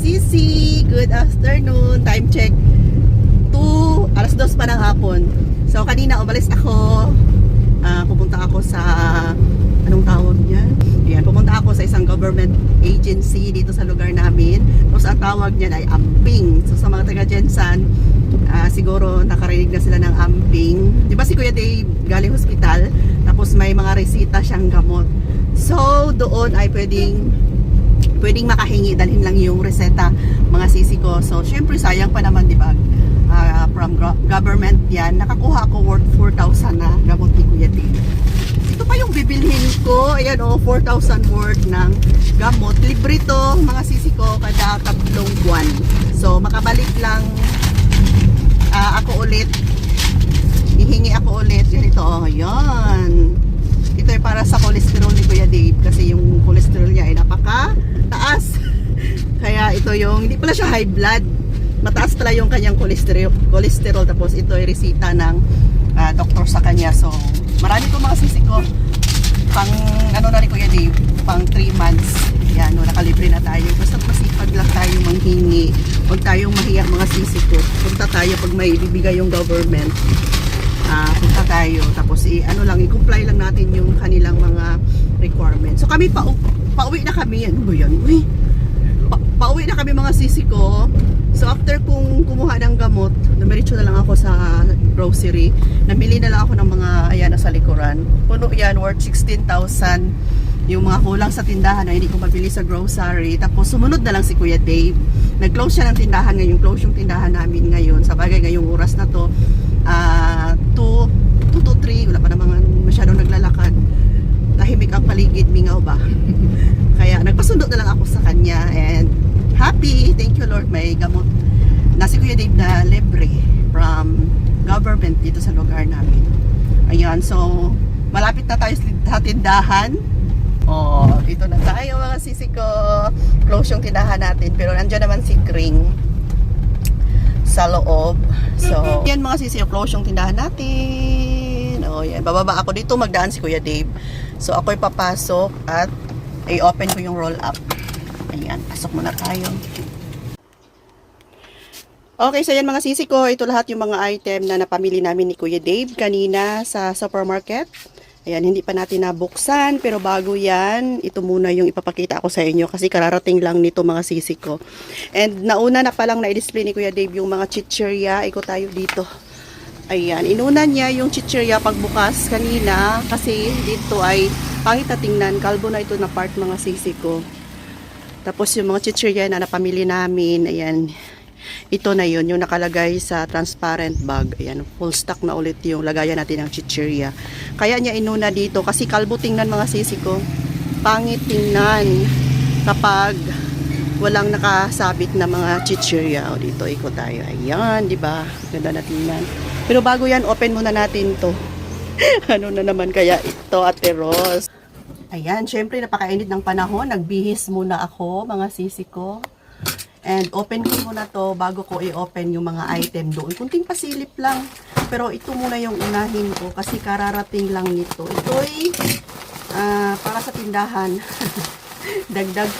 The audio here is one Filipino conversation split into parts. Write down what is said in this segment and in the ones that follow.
Sisi! Good afternoon! Time check 2, 2:00 pa ng hapon. So kanina umalis ako. Pupunta ako sa anong tawag niyan? Ayan, pumunta ako sa isang government agency dito sa lugar namin. Tapos ang tawag niyan ay amping. So sa mga taga Jensan, siguro nakarinig na sila ng amping. Di ba si Kuya Dave galing hospital? Tapos may mga resita siyang gamot. So doon ay pwedeng makahingi, dalhin lang yung reseta mga sisi ko. So syempre sayang pa naman, di ba? From government yan, nakakuha ako worth 4,000 na gamot ni Kuya Dave. Ito pa yung bibilhin ko. Ayan o, 4,000 worth ng gamot. Libre to mga sisi ko kada 3 buwan. So makabalik lang ako ulit, ihingi ako ulit. Ganito o, yan. Ito ay para sa cholesterol ni Kuya Dave kasi yung cholesterol niya ay napaka taas. Kaya ito yung, hindi pala siya high blood, mataas pala yung kanyang cholesterol. Tapos ito ay resita ng doktor sa kanya. So marami ko mga sisi ko pang ano na ni Kuya Dave, pang 3 months. Yan, no, nakalibre na tayo. Basta masipag lang tayo manghingi, huwag tayong mahiya mga sisi ko. Punta tayo pag may ibibigay yung government, punta tayo. Tapos ano lang, i-comply lang natin yung kanilang mga requirements. So kami pauwi na kami. Ano ba yan? Uy, pauwi na kami mga sisi ko. So after kung kumuha ng gamot, namiritso na lang ako sa grocery. Namili na lang ako ng mga ayan sa likuran. Puno yan, worth 16,000. Yung mga kulang sa tindahan na hindi ko mabili sa grocery. Tapos sumunod na lang si Kuya Dave. Nag-close siya ng tindahan ngayon. Close yung tindahan namin ngayon. Sa bagay ngayong oras na to, 2 to 3, wala pa naman masyadong naglalakad. Tahimik ang paligid, mingaw ba? Kaya nagpasundo na lang ako sa kanya. And happy, thank you Lord, may gamot na si Kuya Dave na libre from government dito sa lugar namin. Ayan, so malapit na tayo sa tindahan. Oh, dito na tayo mga sisi ko. Close yung tindahan natin, pero nandiyan naman si Kring sa loob. So yan mga sisi, close yung tindahan natin. Oh, yan, bababa ako dito, magdaan si Kuya Dave. So ako'y papasok at i-open ko yung roll up. Ayan, pasok muna tayo. Okay, so yan mga sisi ko, ito lahat yung mga item na napamili namin ni Kuya Dave kanina sa supermarket. Ayan, hindi pa natin nabuksan, pero bago yan, ito muna yung ipapakita ko sa inyo kasi kararating lang nito mga sisi ko. And nauna na palang na-display ni Kuya Dave yung mga chichirya. Ikot tayo dito. Ayan, inuna niya yung chichirya pagbukas kanina kasi dito ay pangit na tingnan, kalbo na ito na part mga sisi ko. Tapos yung mga chichirya na napamili namin, ayan, ito na yun, yung nakalagay sa transparent bag. Ayan, full stock na ulit yung lagayan natin ng chichirya. Kaya niya inuna dito kasi kalbo tingnan mga sisi ko. Pangit tingnan kapag walang nakasabit na mga chichirya. O dito, ikot tayo. Ayan, di ba? Ganda na tingnan. Pero bago yan, open muna natin to. Ano na naman kaya ito, Ate Ros? Ayan, syempre napakainit ng panahon. Nagbihis muna ako, mga sisi ko. And open ko muna to bago ko i-open yung mga item doon. Kunting pasilip lang. Pero ito muna yung unahin ko kasi kararating lang nito. Ito ay para sa tindahan. Dagdag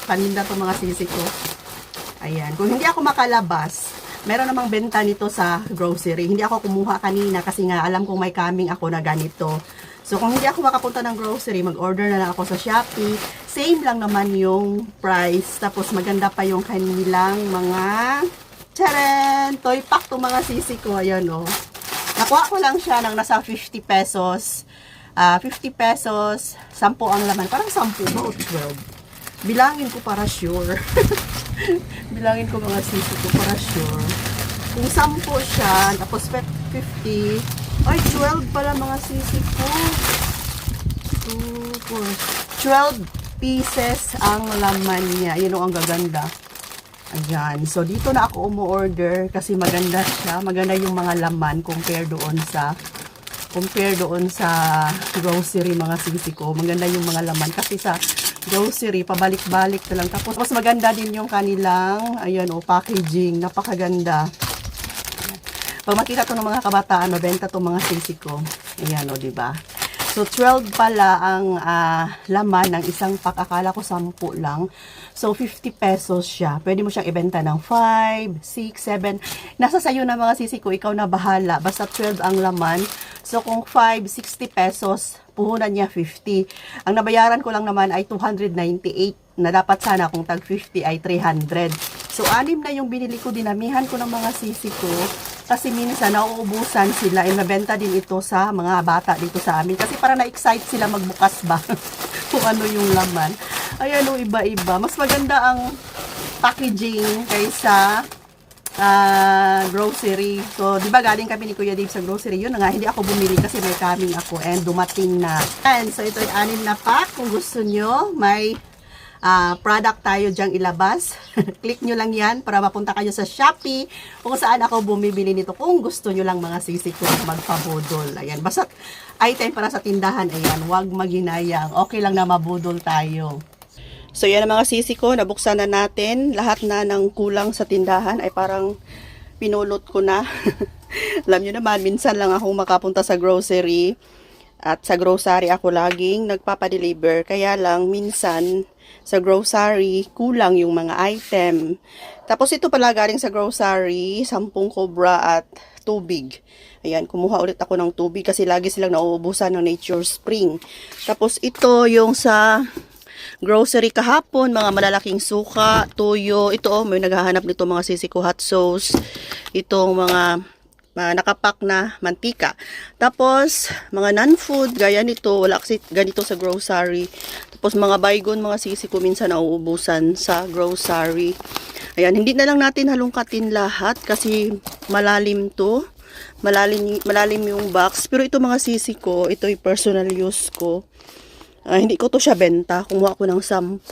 paninda to mga sisi ko. Ayan. Kung hindi ako makalabas, meron namang benta nito sa grocery. Hindi ako kumuha kanina kasi nga alam kong may coming ako na ganito. So, kung hindi ako makapunta ng grocery, mag-order na lang ako sa Shopee. Same lang naman yung price. Tapos, maganda pa yung kanilang mga charan! Toy pack to mga sisi ko. Ayan, o. Nakuha ko lang siya ng nasa 50 pesos. 50 pesos, 10 ang laman. Parang 10 ba o 12? Bilangin ko para sure. Bilangin ko mga sisi ko para sure. Kung 10 siya, tapos 50, ay, 12 pala mga sisi ko. 2, 4. 12 pieces ang laman niya. Yun ang gaganda. Ayan. So, dito na ako umu-order kasi maganda siya. Maganda yung mga laman compare doon sa grocery mga sisi ko. Maganda yung mga laman kasi sa grocery, pabalik-balik na lang. Tapos, mas maganda din yung kanilang, ayan o, packaging. Napakaganda. Pag makita to ng mga kabataan, mabenta to mga sisi ko. Ayan o, diba? So, 12 pala ang laman ng isang pack. Akala ko 10 lang. So, 50 pesos siya. Pwede mo siyang ibenta ng 5, 6, 7. Nasa sayo na mga sisi ko, ikaw na bahala. Basta 12 ang laman. So, kung 5, 60 pesos, puhunan niya 50. Ang nabayaran ko lang naman ay 298 na dapat sana kung tag 50 ay 300. So, 6 na yung binili ko. Dinamihan ko ng mga sisi ko. Kasi minsan nauubusan sila and nabenta din ito sa mga bata dito sa amin. Kasi para na-excite sila magbukas ba kung ano yung laman. Ayan o, iba-iba. Mas maganda ang packaging kaysa grocery. So, di ba galing kami ni Kuya Dave sa grocery? Yun na nga, hindi ako bumili kasi may coming ako and dumating na. And so, ito ay 6 na pack. Kung gusto nyo, may product tayo dyang ilabas. Click nyo lang yan para mapunta kayo sa Shopee kung saan ako bumibili nito. Kung gusto nyo lang mga sisi ko magpabudol. Ayan, basta item para sa tindahan. Ayan, wag maghinayang. Okay lang na mabudol tayo. So, yan ang mga sisi ko. Nabuksan na natin. Lahat na ng kulang sa tindahan ay parang pinulot ko na. Alam nyo naman, minsan lang akong makapunta sa grocery. At sa grocery ako laging nagpapadeliver. Kaya lang, minsan sa grocery, kulang yung mga item. Tapos ito pala galing sa grocery, 10 cobra at tubig. Ayan, kumuha ulit ako ng tubig kasi lagi silang nauubusan ng Nature Spring. Tapos ito yung sa grocery kahapon, mga malalaking suka, toyo. Ito may naghahanap nito mga sisi ko, hot sauce. Itong mga nakapak na mantika. Tapos, mga non-food, gaya nito, wala kasi ganito sa grocery. Tapos, mga baygon, mga sisi ko minsan nauubusan sa grocery. Ayan, hindi na lang natin halongkatin lahat kasi malalim to. Malalim yung box. Pero ito mga sisi ko, ito yung personal use ko. Hindi ko to siya benta. Kumuha ko ng 10.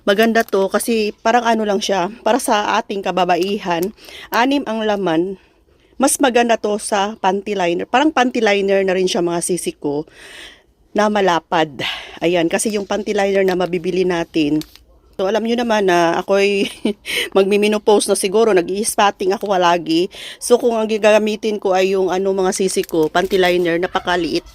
Maganda to kasi parang ano lang siya. Para sa ating kababaihan, 6 ang laman. Mas maganda to sa panty liner. Parang panty liner na rin siya mga sisi ko na malapad. Ayan, kasi yung panty liner na mabibili natin. So, alam nyo naman na ako'y magmi-menopause na siguro. Nag-i-spotting ako lagi. So, kung ang gagamitin ko ay yung mga sisi ko, panty liner, napakaliit.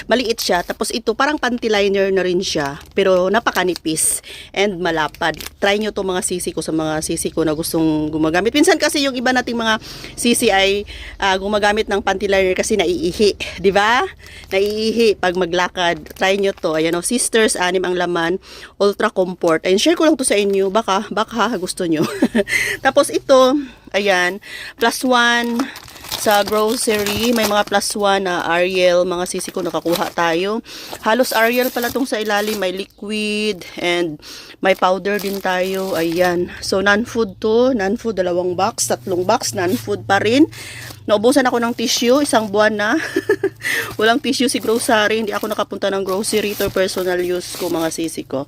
Maliit siya. Tapos ito, parang panty liner na rin siya. Pero napakanipis and malapad. Try nyo to mga sisi ko sa mga sisi ko na gustong gumagamit. Minsan kasi yung iba nating mga sisi ay gumagamit ng panty liner kasi naiihi. Diba? Naiihi pag maglakad. Try nyo to. Ayan o, Sisters, 6 ang laman. Ultra Comfort. Ayun, share ko lang to sa inyo. Baka gusto nyo. Tapos ito, ayan, +1 sa grocery. May mga +1 na Ariel. Mga sisi ko nakakuha tayo. Halos Ariel pala tong sa ilalim. May liquid and may powder din tayo. Ayan. So, non-food to. Non-food, 2 box, 3 box. Non-food pa rin. Naubusan ako ng tissue. 1 buwan na. Walang tissue si grocery. Hindi ako nakapunta ng grocery. Ito personal use ko mga sisi ko.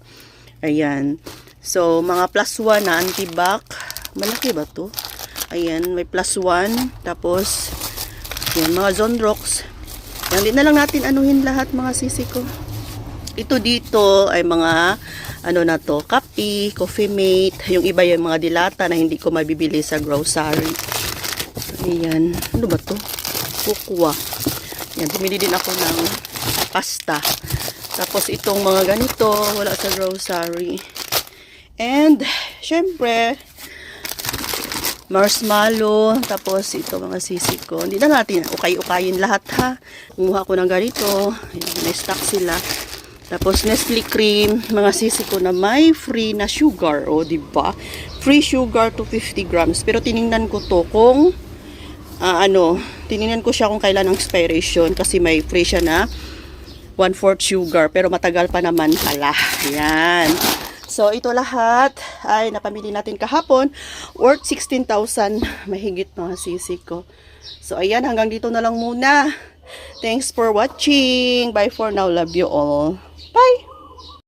Ayan. So, mga +1 na antibac. Malaki ba to? Ayan, may +1. Tapos, yan, mga Zonrox. Yan, din na lang natin anuhin lahat mga sisi ko. Ito dito ay mga, na to, kape, coffee mate. Yung iba yung mga dilata na hindi ko mabibili sa grocery. Ayan. Ano ba to? Kukwa. Yan, bumili din ako ng pasta. Tapos itong mga ganito, wala sa grocery. And, syempre, marshmallow. Tapos ito mga sisi ko. Hindi na natin ukay-ukayin lahat ha. Kumuha ko ng ganito. Na-stock sila. Tapos Nestle cream. Mga sisi ko na may free na sugar. O, diba? Free sugar to 50 grams. Pero tiningnan ko to kung tiningnan ko siya kung kailan ang expiration. Kasi may free siya na 1/4 sugar, pero matagal pa naman pala. Ayan. So, ito lahat ay napamili natin kahapon. Worth 16,000 mahigit mga sisi ko. So, ayan. Hanggang dito na lang muna. Thanks for watching. Bye for now. Love you all. Bye!